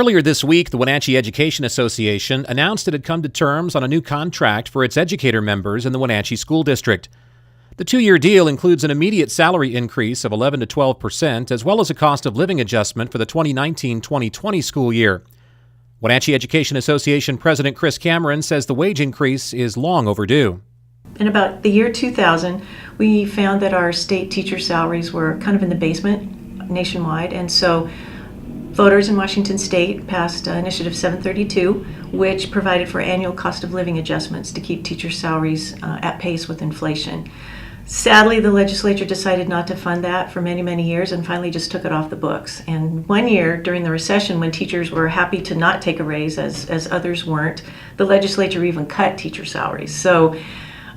Earlier this week, the Wenatchee Education Association announced it had come to terms on a new contract for its educator members in the Wenatchee School District. The 2-year deal includes an immediate salary increase of 11 to 12%, as well as a cost of living adjustment for the 2019-2020 school year. Wenatchee Education Association President Chris Cameron says the wage increase is long overdue. In about the year 2000, we found that our state teacher salaries were kind of in the basement nationwide, and so voters in Washington State passed Initiative 732, which provided for annual cost of living adjustments to keep teacher salaries at pace with inflation. Sadly, the legislature decided not to fund that for many, many years and finally just took it off the books. And one year during the recession, when teachers were happy to not take a raise as others weren't, the legislature even cut teacher salaries. So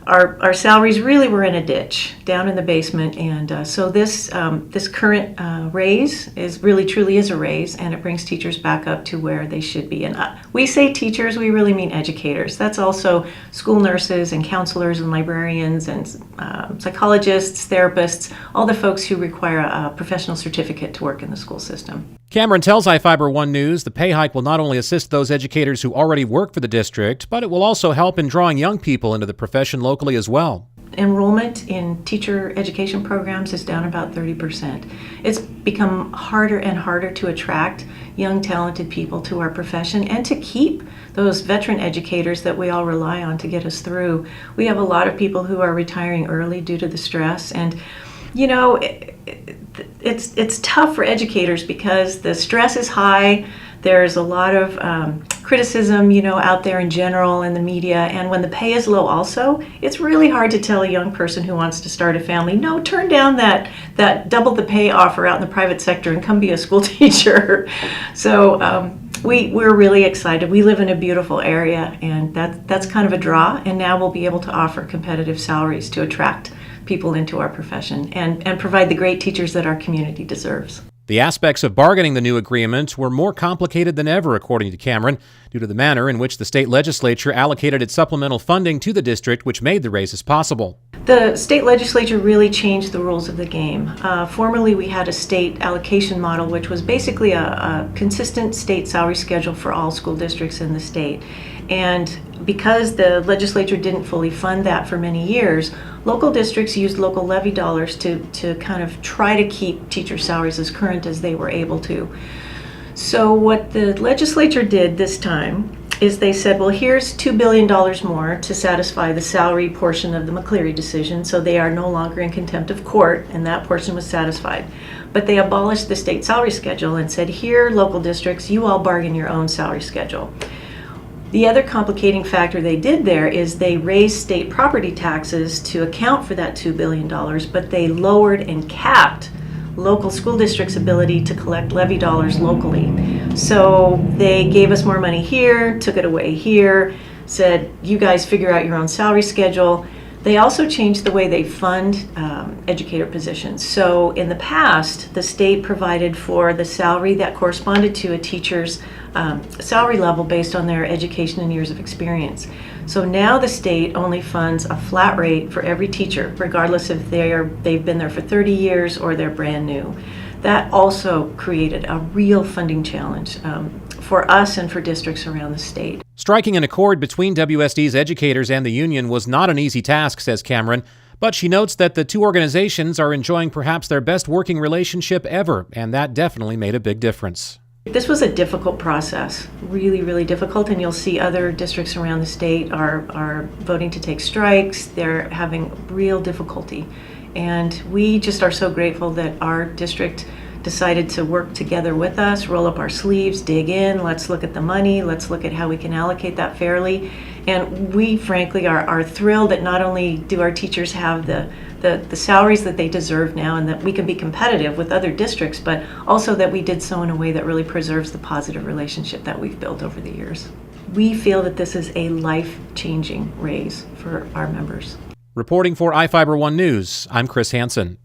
our salaries really were in a ditch down in the basement, and so this current raise truly is a raise, and it brings teachers back up to where they should be. And we say teachers, we really mean educators. That's also school nurses and counselors and librarians and psychologists, therapists, all the folks who require a professional certificate to work in the school system. Cameron tells iFiber One News the pay hike will not only assist those educators who already work for the district, but it will also help in drawing young people into the profession locally as well. Enrollment in teacher education programs is down about 30%. It's become harder and harder to attract young, talented people to our profession and to keep those veteran educators that we all rely on to get us through. We have a lot of people who are retiring early due to the stress, and you know, it's tough for educators because the stress is high. There's a lot of criticism, out there in general in the media, and when the pay is low also, it's really hard to tell a young person who wants to start a family, no, turn down that double the pay offer out in the private sector and come be a school teacher. So we're really excited. We live in a beautiful area, and that's kind of a draw, and now we'll be able to offer competitive salaries to attract people into our profession and provide the great teachers that our community deserves. The aspects of bargaining the new agreement were more complicated than ever, according to Cameron, due to the manner in which the state legislature allocated its supplemental funding to the district, which made the raises possible. The state legislature really changed the rules of the game. Formerly, we had a state allocation model, which was basically a consistent state salary schedule for all school districts in the state. And because the legislature didn't fully fund that for many years, local districts used local levy dollars to kind of try to keep teacher salaries as current as they were able to. So what the legislature did this time is they said, well, here's $2 billion more to satisfy the salary portion of the McCleary decision, so they are no longer in contempt of court, and that portion was satisfied. But they abolished the state salary schedule and said, here, local districts, you all bargain your own salary schedule. The other complicating factor they did there is they raised state property taxes to account for that $2 billion, but they lowered and capped local school districts' ability to collect levy dollars locally. So they gave us more money here, took it away here, said, you guys figure out your own salary schedule. They also changed the way they fund educator positions. So in the past, the state provided for the salary that corresponded to a teacher's salary level based on their education and years of experience. So now the state only funds a flat rate for every teacher, regardless if they've been there for 30 years or they're brand new. That also created a real funding challenge for us and for districts around the state. Striking an accord between WSD's educators and the union was not an easy task, says Cameron, but she notes that the two organizations are enjoying perhaps their best working relationship ever, and that definitely made a big difference. This was a difficult process, really, really difficult, and you'll see other districts around the state are voting to take strikes. They're having real difficulty, and we just are so grateful that our district decided to work together with us, roll up our sleeves, dig in, let's look at the money, let's look at how we can allocate that fairly. And we frankly are thrilled that not only do our teachers have the salaries that they deserve now and that we can be competitive with other districts, but also that we did so in a way that really preserves the positive relationship that we've built over the years. We feel that this is a life-changing raise for our members. Reporting for iFiber One News, I'm Chris Hansen.